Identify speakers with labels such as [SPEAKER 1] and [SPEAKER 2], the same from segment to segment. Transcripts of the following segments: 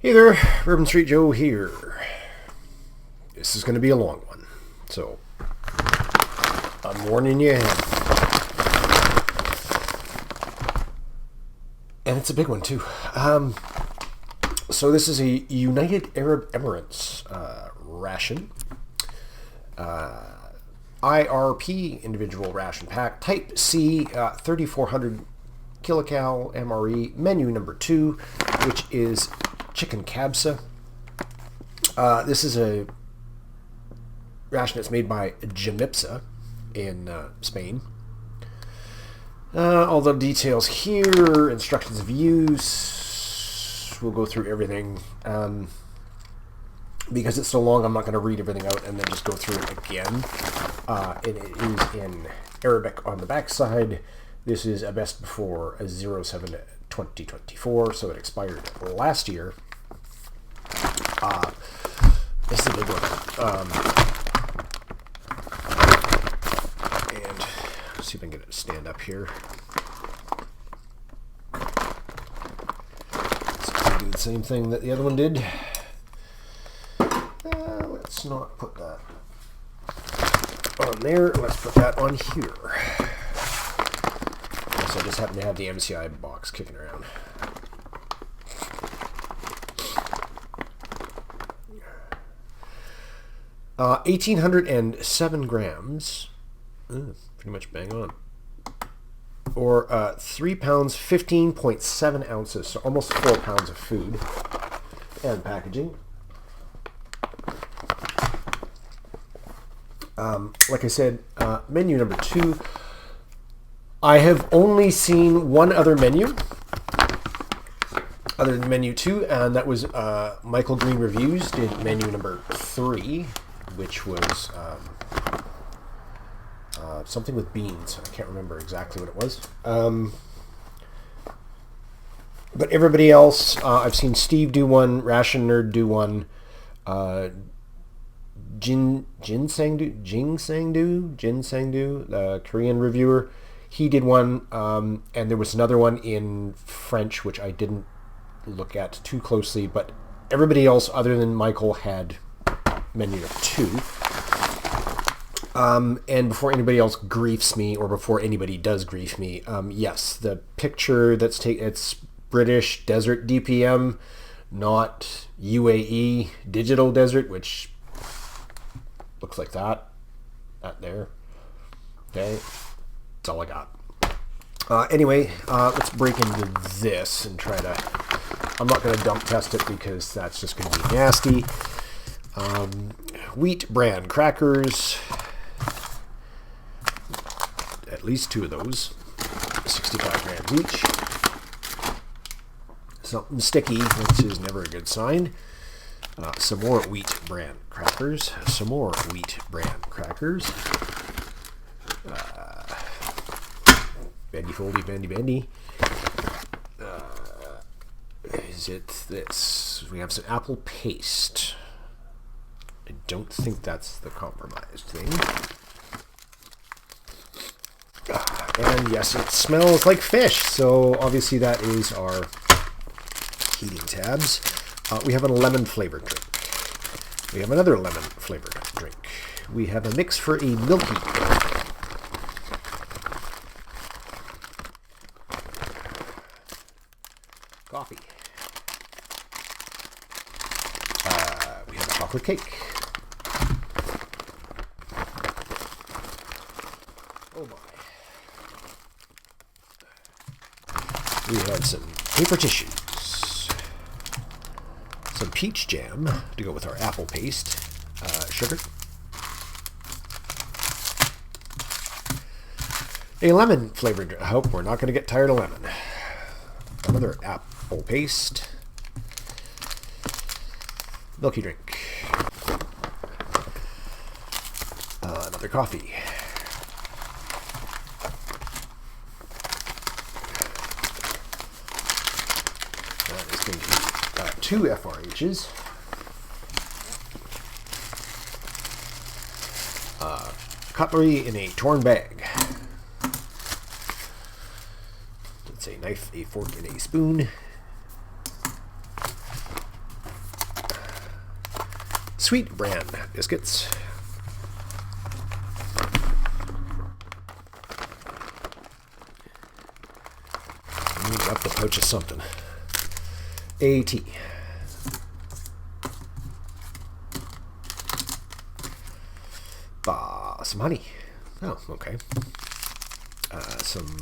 [SPEAKER 1] Hey there, Urban Street Joe here. This is going to be a long one, so I'm warning you ahead. And it's a big one too. So this is a United Arab Emirates ration. IRP individual ration pack, Type C, 3400 kilocal MRE, menu number 2, which is chicken kabsa. This is a ration that's made by Jomipsa in Spain. All the details here, instructions of use. We'll go through everything. Because it's so long, I'm not going to read everything out and then just go through it again. And it is in Arabic on the back side. This is a best before a 07/2024, so it expired last year. This is a big one. And let's see if I can get it to stand up here. Let's do the same thing that the other one did. Let's not put that on there. Let's put that on here. So I just happen to have the MCI box kicking around. Uh, 1,807 grams. Pretty much bang on. Or 3 pounds, 15.7 ounces. So almost 4 pounds of food. And packaging. Like I said, menu number 2. I have only seen one other menu, other than menu 2, and that was Michael Green Reviews did menu number 3, which was something with beans. I can't remember exactly what it was. But everybody else, I've seen Steve do one, Ration Nerd do one, Jin Sangdu, the Korean reviewer, he did one, and there was another one in French, which I didn't look at too closely, but everybody else other than Michael had menu 2. And before anybody else griefs me, or before anybody does grief me, yes, the picture that's taken, it's British Desert DPM, not UAE Digital Desert, which looks like that there. Okay, that's all I got. Anyway, let's break into this and try to, I'm not going to dump test it because that's just going to be nasty. Wheat bran crackers, at least 2 of those, 65 grams each. Something sticky, which is never a good sign. Some more wheat bran crackers. Some more wheat bran crackers. Bendy foldy, bendy. Is it this? We have some apple paste. I don't think that's the compromised thing. And yes, it smells like fish. So obviously that is our heating tabs. We have a lemon flavored drink. We have another lemon flavored drink. We have a mix for a milky coffee. We have a chocolate cake. Oh my. We have some paper tissues. Some peach jam to go with our apple paste. Sugar. A lemon flavored. I hope we're not going to get tired of lemon. Another apple paste. Milky drink. Another coffee. That is going to be 2 FRHs. Cutlery in a torn bag. It's a knife, a fork, and a spoon. Sweet bran biscuits. Up the pouch of something. AT. Some honey. Oh, okay. Some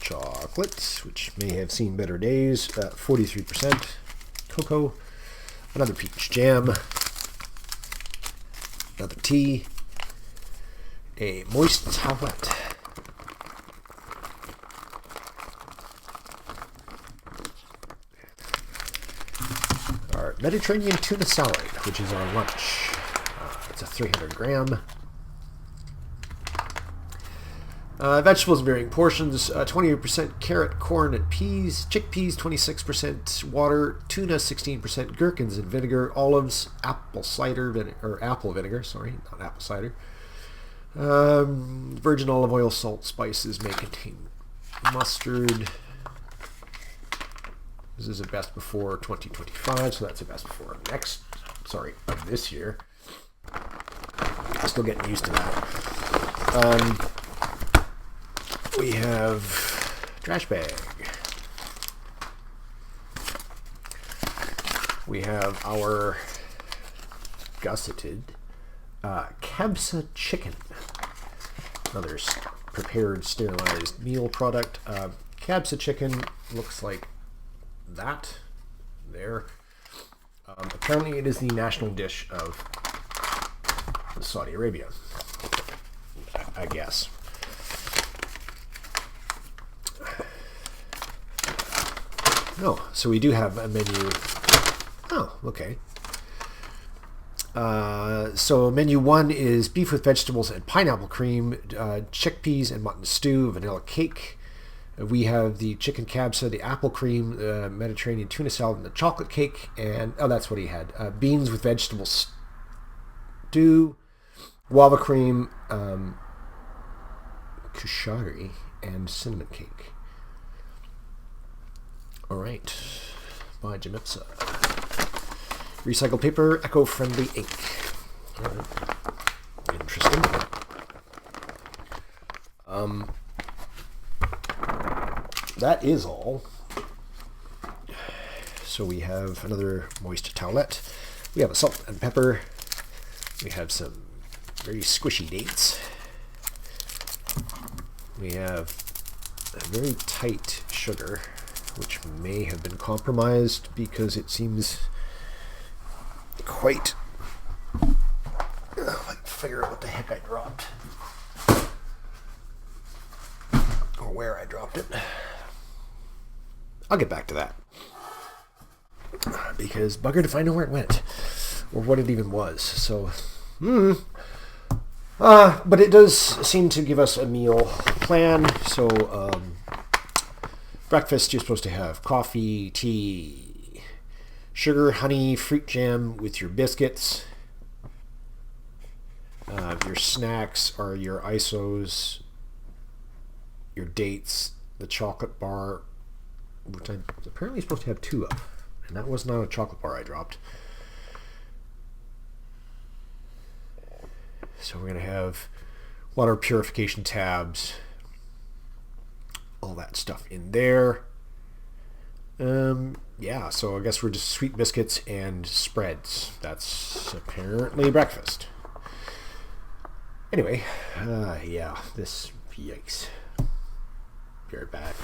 [SPEAKER 1] chocolate, which may have seen better days. 43%. Cocoa. Another peach jam. Another tea. A moist towelette. Our Mediterranean tuna salad, which is our lunch. It's a 300 gram. Vegetables in varying portions, 28% carrot, corn, and peas, chickpeas 26%, water, tuna 16%, gherkins and vinegar, olives, apple vinegar, sorry, not apple cider. Virgin olive oil, salt, spices may contain mustard. This is a best before 2025, so that's a best before of this year. Still getting used to that. We have trash bag. We have our gusseted kabsa chicken. Another prepared sterilized meal product. Kabsa chicken looks like that there. Apparently it is the national dish of Saudi Arabia, I guess. Oh, so we do have a menu. Oh, okay. So menu 1 is beef with vegetables and pineapple cream, chickpeas and mutton stew, vanilla cake. We have the chicken kabsa, the apple cream, Mediterranean tuna salad, and the chocolate cake. And that's what he had. Beans with vegetable stew, guava cream, kushari, and cinnamon cake. All right, by Jomipsa. Recycled paper, eco-friendly ink. All right. Interesting. That is all. So we have another moist towelette. We have a salt and pepper. We have some very squishy dates. We have a very tight sugar, which may have been compromised because it seems quite... I can figure out what the heck I dropped. Or where I dropped it. I'll get back to that. Because buggered if I know where it went. Or what it even was. So, but it does seem to give us a meal plan. So, breakfast, you're supposed to have coffee, tea, sugar, honey, fruit jam with your biscuits. Your snacks are your ISOs, your dates, the chocolate bar, which I'm apparently supposed to have 2 of. And that was not a chocolate bar I dropped. So we're going to have water purification tabs, all that stuff in there. Yeah, so I guess we're just sweet biscuits and spreads. That's apparently breakfast. Anyway, yeah, this, yikes. Be right back.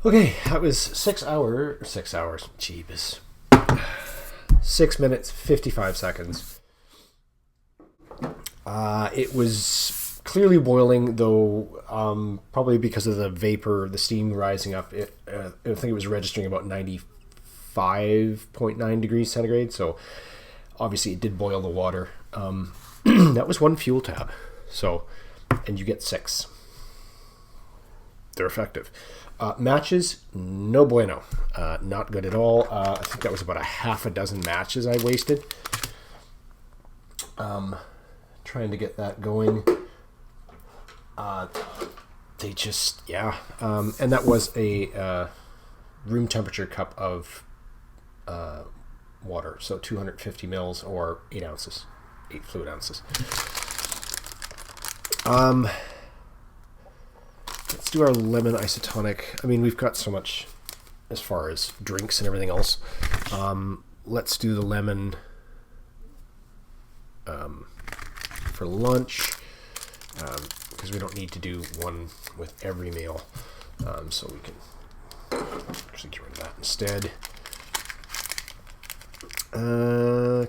[SPEAKER 1] Okay, that was 6 hours, jeebus. 6 minutes, 55 seconds. It was clearly boiling, though probably because of the vapor, the steam rising up. I think it was registering about 95.9 degrees centigrade, so obviously it did boil the water. That was one fuel tab, so, and you get 6. They're effective. Matches, no bueno. Not good at all. I think that was about a half a dozen matches I wasted. Trying to get that going. They just, yeah. And that was a room temperature cup of water. So 250 mils or 8 ounces. 8 fluid ounces. Let's do our lemon isotonic. I mean, we've got so much as far as drinks and everything else. Let's do the lemon for lunch, because we don't need to do one with every meal. So we can actually get rid of that instead.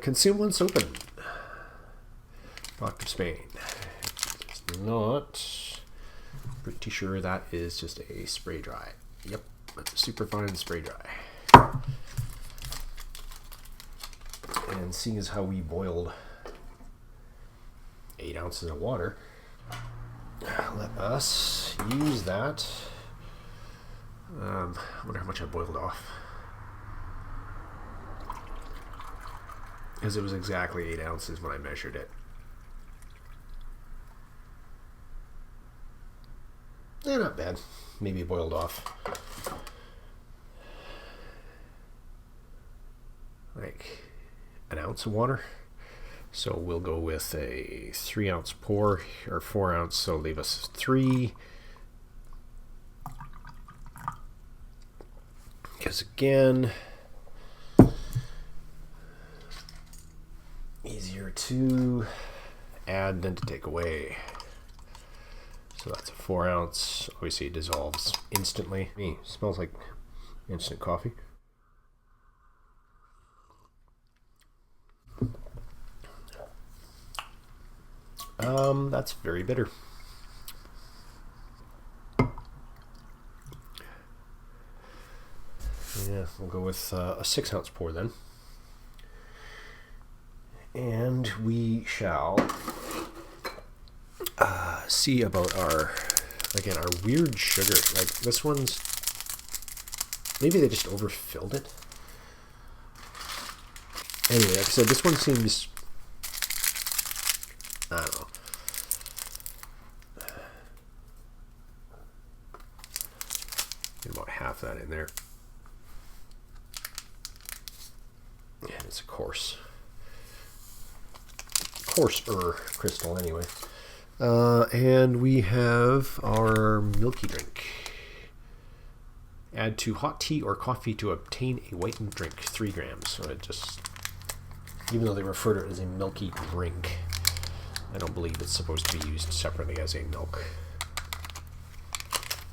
[SPEAKER 1] Consume once open. Arab Spain. It's not. Pretty sure that is just a spray dry. Yep, that's a super fine spray dry. And seeing as how we boiled 8 ounces of water, let us use that. I wonder how much I boiled off. Because it was exactly 8 ounces when I measured it. Not bad. Maybe boiled off like an ounce of water. So we'll go with a 3 ounce pour or 4 ounce. So leave us 3. Because again, easier to add than to take away. So that's a 4 ounce. Obviously it dissolves instantly. Smells like instant coffee. That's very bitter. Yeah, we'll go with a 6 ounce pour then. And we shall see about our weird sugar. Like this one's, maybe they just overfilled it. Anyway, like I said, this one seems, I don't know. Get about half that in there. And it's a coarser crystal anyway. And we have our milky drink. Add to hot tea or coffee to obtain a whitened drink, 3 grams. So it just, even though they refer to it as a milky drink, I don't believe it's supposed to be used separately as a milk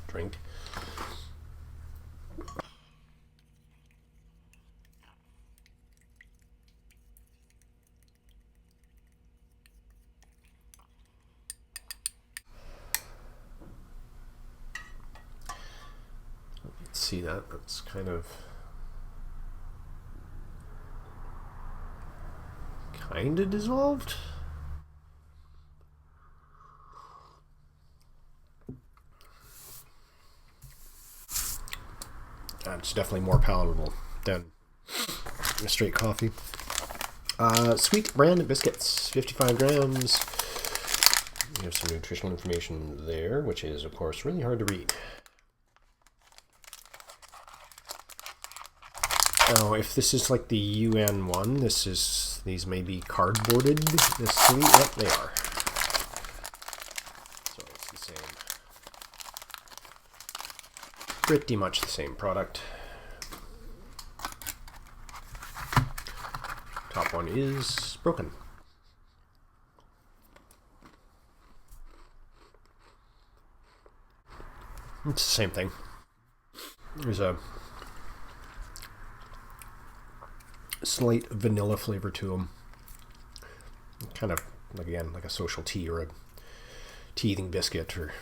[SPEAKER 1] drink. See that? That's kind of dissolved. That's definitely more palatable than a straight coffee. Sweet bran biscuits, 55 grams. We have some nutritional information there, which is, of course, really hard to read. Now, if this is like the UN one, these may be cardboarded. Yep, they are. So it's the same. Pretty much the same product. Top one is broken. It's the same thing. There's a slight vanilla flavor to them. Kind of, again, like a social tea or a teething biscuit. Or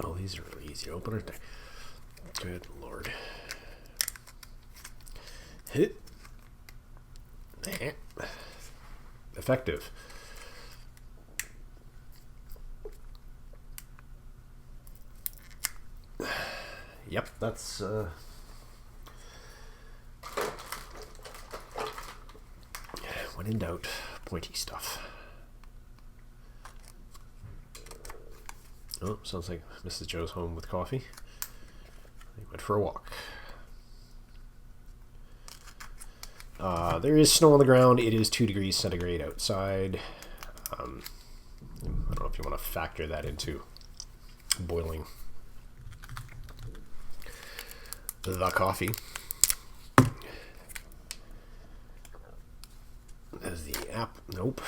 [SPEAKER 1] oh, these are really easy to open, aren't they? Good Lord. Hit. Effective. Yep, that's when in doubt, pointy stuff. Oh, sounds like Mrs. Joe's home with coffee. They went for a walk. There is snow on the ground. It is 2 degrees centigrade outside. I don't know if you want to factor that into boiling the coffee. There's the app. Nope.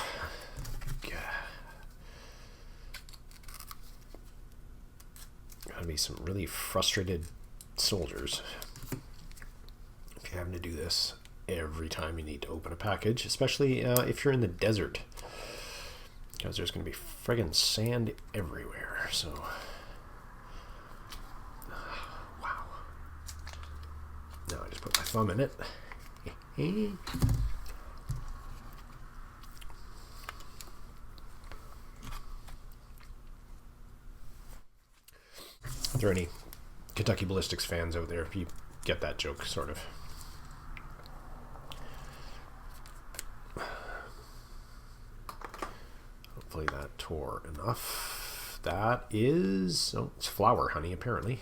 [SPEAKER 1] Gotta be some really frustrated soldiers if you're having to do this every time you need to open a package, especially if you're in the desert, because there's going to be friggin' sand everywhere. So, wow. Now I just put my thumb in it. If there are any Kentucky Ballistics fans out there, if you get that joke, sort of. Hopefully that tore enough. That is, oh, it's flour honey, apparently.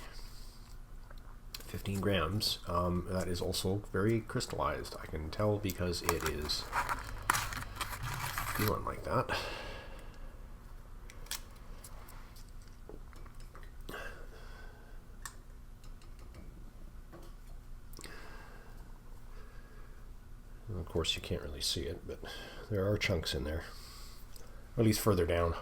[SPEAKER 1] 15 grams. That is also very crystallized. I can tell because it is feeling like that. Of course, you can't really see it, but there are chunks in there, or at least further down.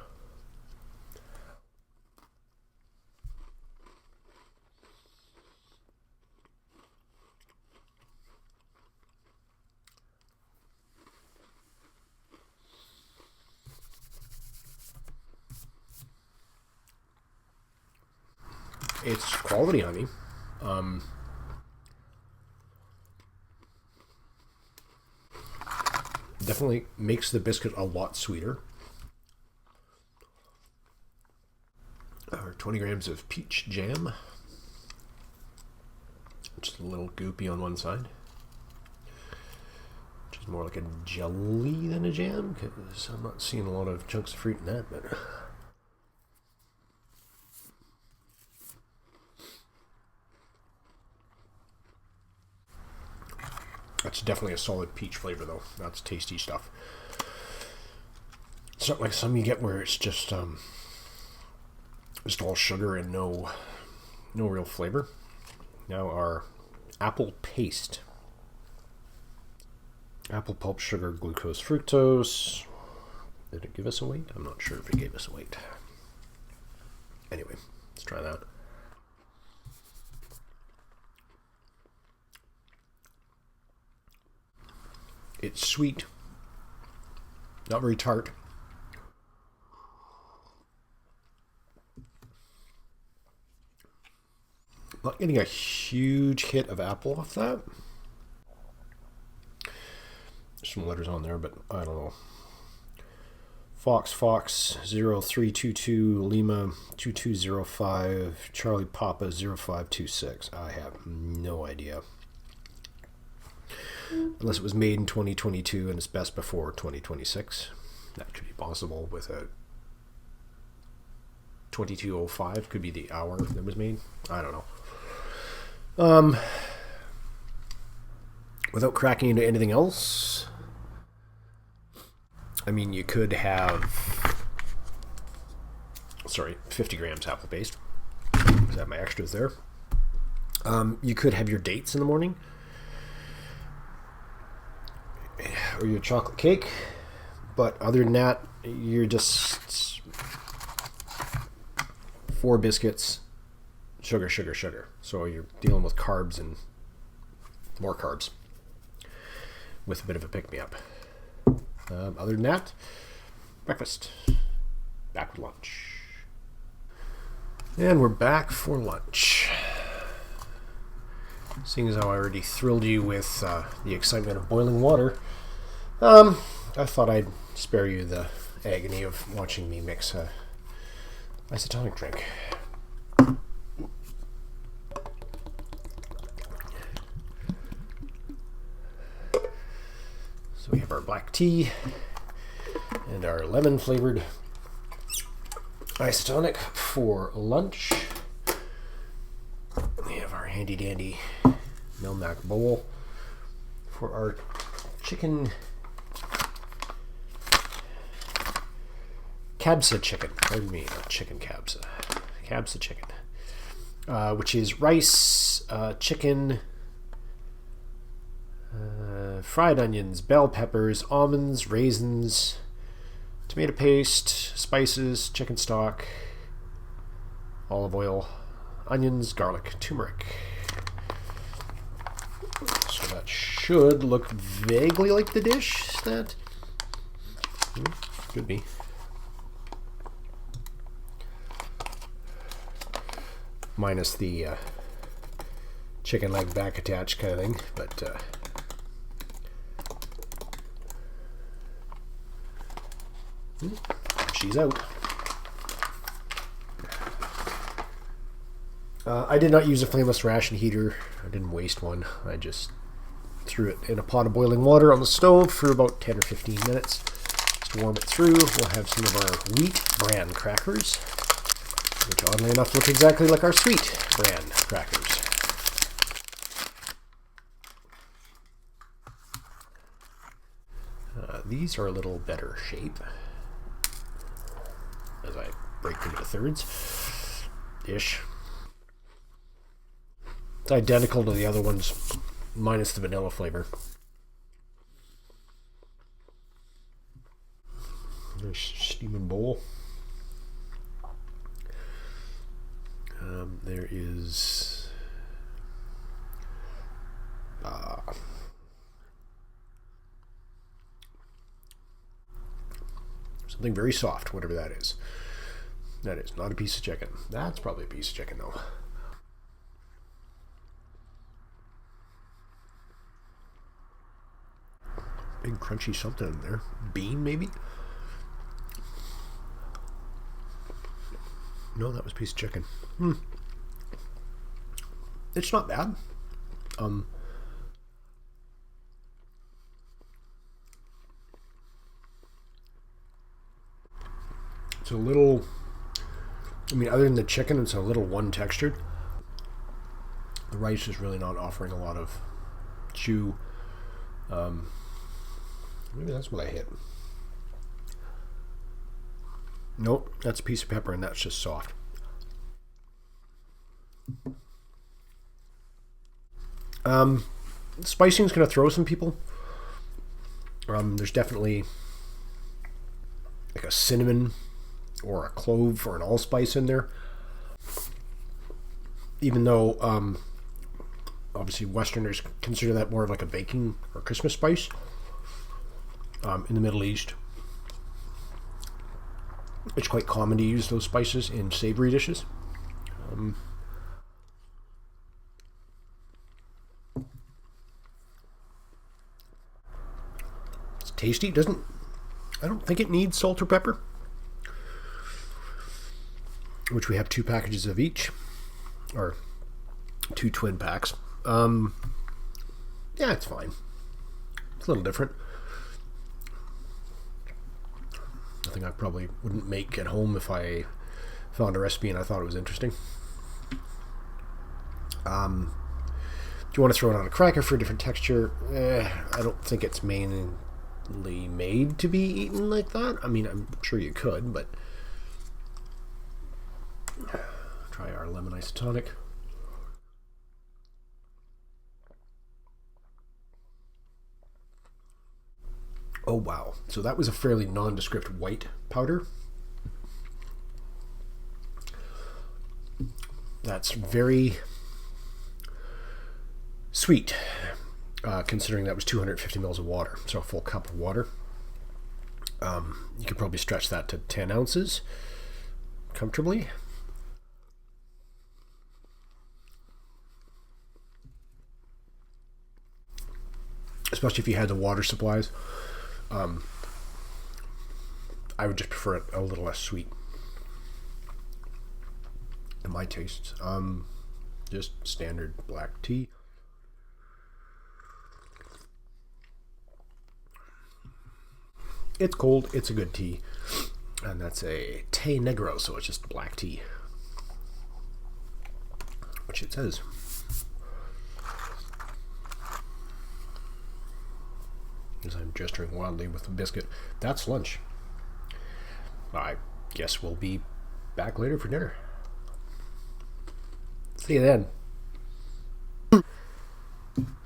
[SPEAKER 1] It's quality honey. Definitely makes the biscuit a lot sweeter. 20 grams of peach jam, which is a little goopy on one side, which is more like a jelly than a jam, because I'm not seeing a lot of chunks of fruit in that, but that's definitely a solid peach flavor, though. That's tasty stuff. It's not like some you get where it's just all sugar and no real flavor. Now our apple paste. Apple pulp, sugar, glucose, fructose. Did it give us a weight? I'm not sure if it gave us a weight. Anyway, let's try that. It's sweet, not very tart. Not getting a huge hit of apple off that. There's some letters on there, but I don't know. Fox 0322 Lima 2205 Charlie Papa 0526. I have no idea. Unless it was made in 2022 and it's best before 2026. That could be possible with a 2205 could be the hour that was made. I don't know. Without cracking into anything else, I mean, you could have 50 grams apple paste. I have my extras there. You could have your dates in the morning, or your chocolate cake, but other than that, you're just 4 biscuits, sugar. So you're dealing with carbs and more carbs with a bit of a pick-me-up. Other than that, breakfast. Back with lunch. And we're back for lunch. Seeing as how I already thrilled you with the excitement of boiling water, I thought I'd spare you the agony of watching me mix a isotonic drink. So we have our black tea and our lemon flavored isotonic for lunch. We have our handy dandy Melmac bowl for our chicken kabsa chicken. Pardon me, not chicken kabsa. Kabsa chicken, which is rice, chicken, fried onions, bell peppers, almonds, raisins, tomato paste, spices, chicken stock, olive oil, onions, garlic, turmeric. So that should look vaguely like the dish that could be. Minus the chicken leg back attached kind of thing, but she's out. I did not use a flameless ration heater. I didn't waste one. I just threw it in a pot of boiling water on the stove for about 10 or 15 minutes just to warm it through. We'll have some of our wheat bran crackers, which oddly enough look exactly like our sweet bran crackers. These are a little better shape as I break them into thirds-ish. It's identical to the other ones, minus the vanilla flavor. Nice steaming bowl. There is something very soft, whatever that is. That is not a piece of chicken. That's probably a piece of chicken, though. Big crunchy something in there. Bean, maybe? No, that was a piece of chicken. It's not bad. It's a little, other than the chicken, it's a little one-textured. The rice is really not offering a lot of chew. Maybe that's what I hit. Nope, that's a piece of pepper and that's just soft. Spicing is going to throw some people. There's definitely like a cinnamon or a clove or an allspice in there. Even though obviously Westerners consider that more of like a baking or Christmas spice. In the Middle East, it's quite common to use those spices in savory dishes. It's tasty. I don't think it needs salt or pepper, which we have 2 packages of each, or 2 twin packs. Yeah, it's fine. It's a little different. Nothing I probably wouldn't make at home if I found a recipe and I thought it was interesting. Do you want to throw it on a cracker for a different texture? I don't think it's mainly made to be eaten like that. I'm sure you could, but try our lemon isotonic. Oh wow, so that was a fairly nondescript white powder. That's very sweet, considering that was 250 mils of water, so a full cup of water. You could probably stretch that to 10 ounces comfortably. Especially if you had the water supplies. I would just prefer it a little less sweet to my tastes. Just standard black tea. It's cold, it's a good tea. And that's a té negro, so it's just black tea. Which it says. As I'm gesturing wildly with the biscuit. That's lunch. I guess we'll be back later for dinner. See you then.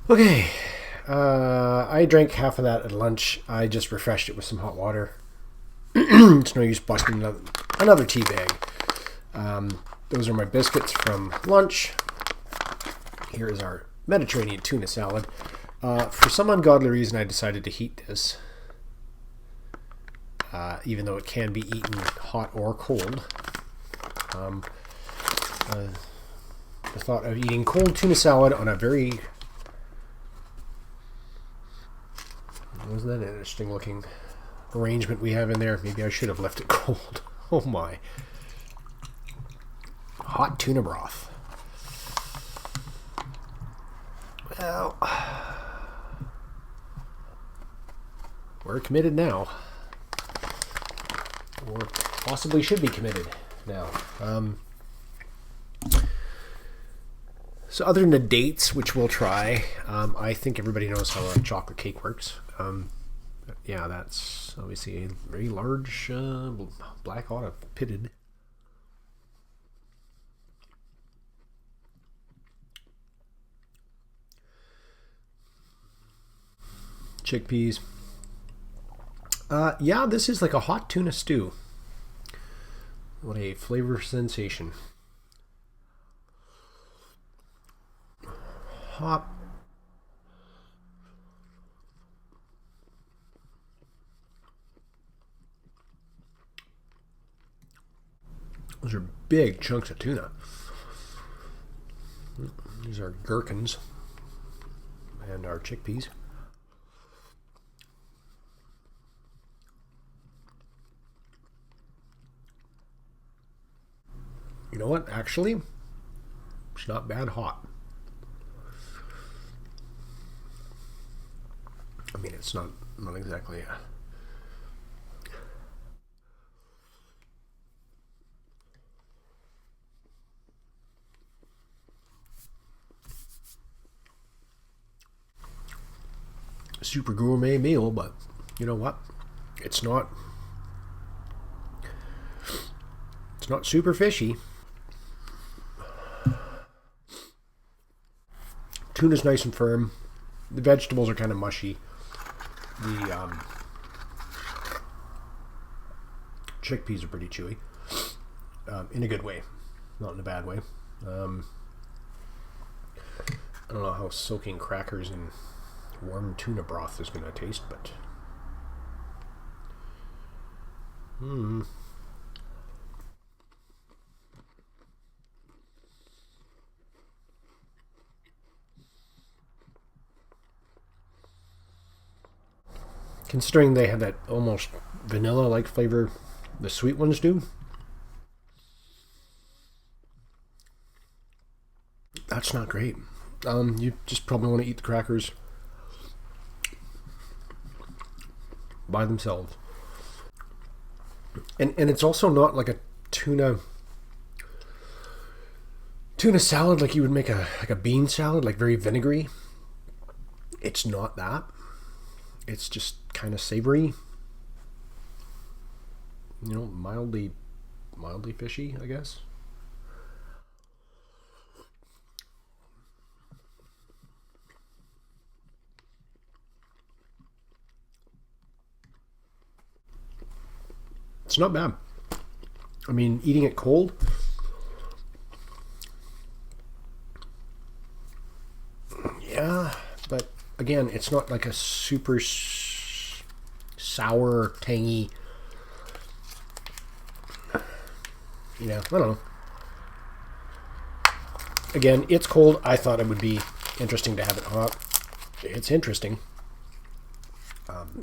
[SPEAKER 1] Okay. I drank half of that at lunch. I just refreshed it with some hot water. It's no use busting another tea bag. Those are my biscuits from lunch. Here is our Mediterranean tuna salad. For some ungodly reason, I decided to heat this. Even though it can be eaten hot or cold. The thought of eating cold tuna salad on a very... Wasn't that an interesting looking arrangement we have in there? Maybe I should have left it cold. Oh my. Hot tuna broth. Well, we're committed now. Or possibly should be committed now. So other than the dates, which we'll try, I think everybody knows how a chocolate cake works. Yeah, that's obviously a very large black olive pitted. Chickpeas. Yeah, this is like a hot tuna stew. What a flavor sensation. Hot. Those are big chunks of tuna. These are gherkins and our chickpeas. You know what? Actually, it's not bad hot. I mean, it's not exactly a... super gourmet meal, but you know what? It's not super fishy. Tuna's nice and firm. The vegetables are kind of mushy. The chickpeas are pretty chewy, in a good way, not in a bad way. I don't know how soaking crackers in warm tuna broth is going to taste, but considering they have that almost vanilla-like flavor the sweet ones do, that's not great. You just probably want to eat the crackers by themselves. And it's also not like a tuna salad like you would make a bean salad, like very vinegary. It's not that. It's just kind of savory. You know, mildly fishy, I guess. It's not bad. I mean, eating it cold, yeah, again, it's not like a super sour, tangy, you know, I don't know. Again, it's cold. I thought it would be interesting to have it hot. It's interesting.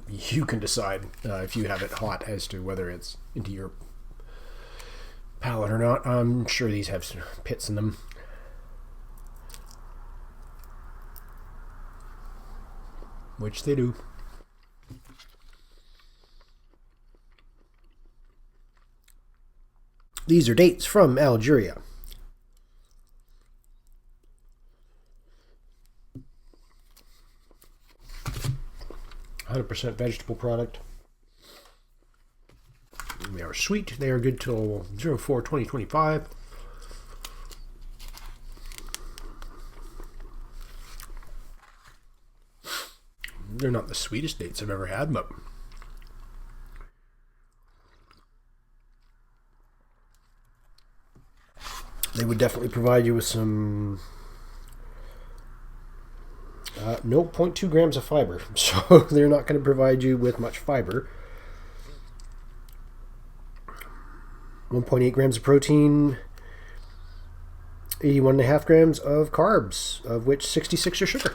[SPEAKER 1] You can decide if you have it hot as to whether it's into your palate or not. I'm sure these have some pits in them. Which they do. These are dates from Algeria. 100% vegetable product. They are sweet. They are good till 04/2025. They're not the sweetest dates I've ever had, but they would definitely provide you with some no 0.2 grams of fiber, so they're not going to provide you with much fiber. 1.8 grams of protein, 81.5 grams of carbs, of which 66 are sugar.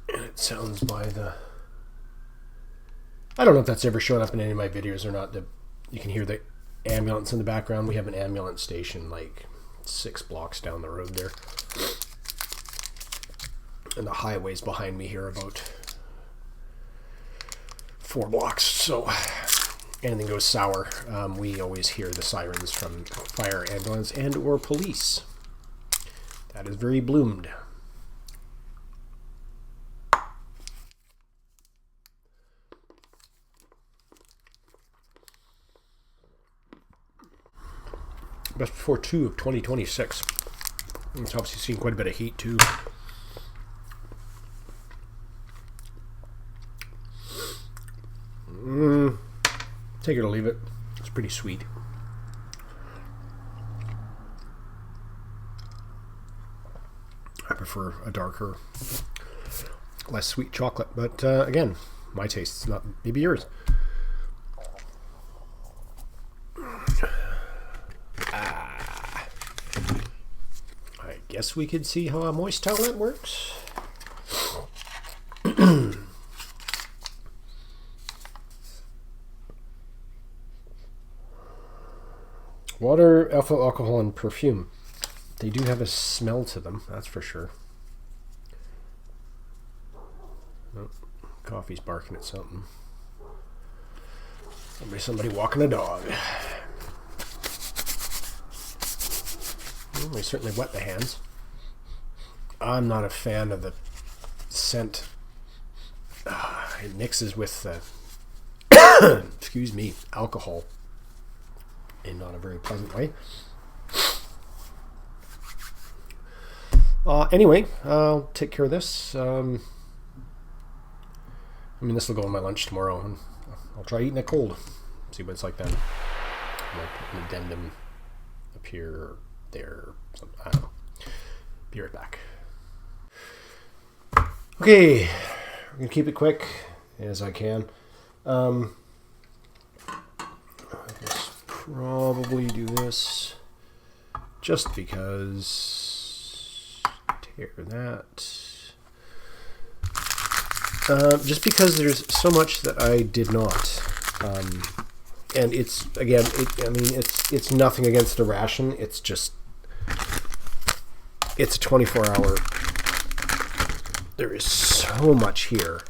[SPEAKER 1] And it sounds by the... I don't know if that's ever shown up in any of my videos or not. You can hear the ambulance in the background. We have an ambulance station like 6 blocks down the road there. And the highways behind me here about 4 blocks. So anything goes sour, we always hear the sirens from fire, ambulance, and or police. That is very bloomed. Best before 2 of 2026. It's obviously seen quite a bit of heat too. Take it or leave it. It's pretty sweet. I prefer a darker, less sweet chocolate, but again, my taste is not maybe yours. I guess we could see how a moist towelette works. Water, ethyl alcohol, and perfume. They do have a smell to them, that's for sure. Oh, coffee's barking at something. Somebody walking a dog. Well, they certainly wet the hands. I'm not a fan of the scent. It mixes with the excuse me, alcohol in not a very pleasant way. Anyway, I'll take care of this. I mean, this will go on my lunch tomorrow, and I'll try eating it cold. See what it's like then. I might put an addendum up here or there. I don't know. Be right back. Okay, I'm gonna keep it quick as I can. I guess probably do this just because. Tear that. Just because there's so much that I did not, and it's again, I mean, it's nothing against the ration. It's just it's a 24-hour. There is so much here.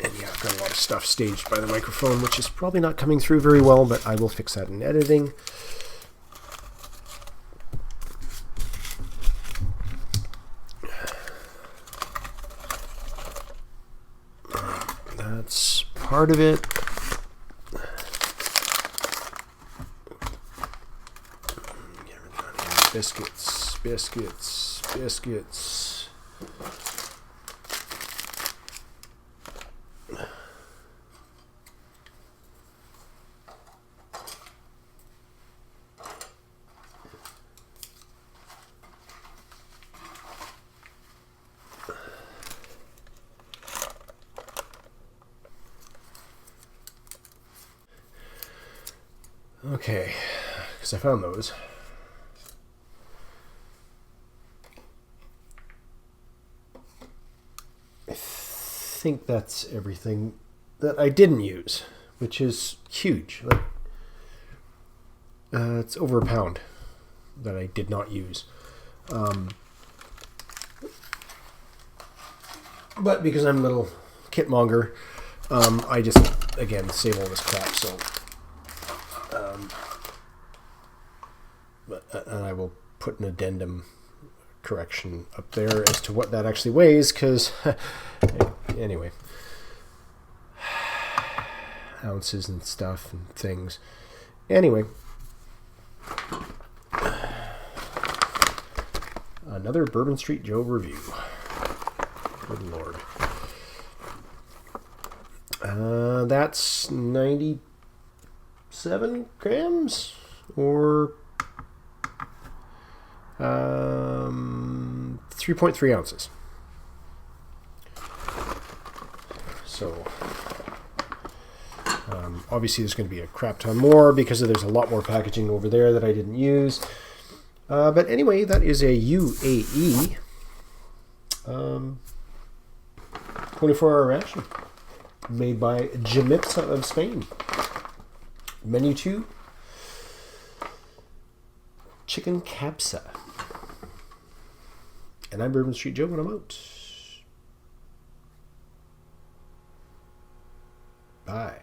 [SPEAKER 1] And yeah, I've got a lot of stuff staged by the microphone, which is probably not coming through very well, but I will fix that in editing. That's part of it. Biscuits. Okay, because I found those. I think that's everything that I didn't use, which is huge. Like, it's over a pound that I did not use. But because I'm a little kitmonger, I just, again, save all this crap. So, and I will put an addendum correction up there as to what that actually weighs, because anyway, ounces and stuff and things. Anyway, another Bourbon Street Joe review. Good Lord. That's 97 grams or 3.3 ounces. So obviously there's going to be a crap ton more because there's a lot more packaging over there that I didn't use. But anyway, that is a UAE 24-hour ration made by Jomipsa of Spain. Menu 2, chicken kabsa. And I'm Bourbon Street Joe, and I'm out. Bye.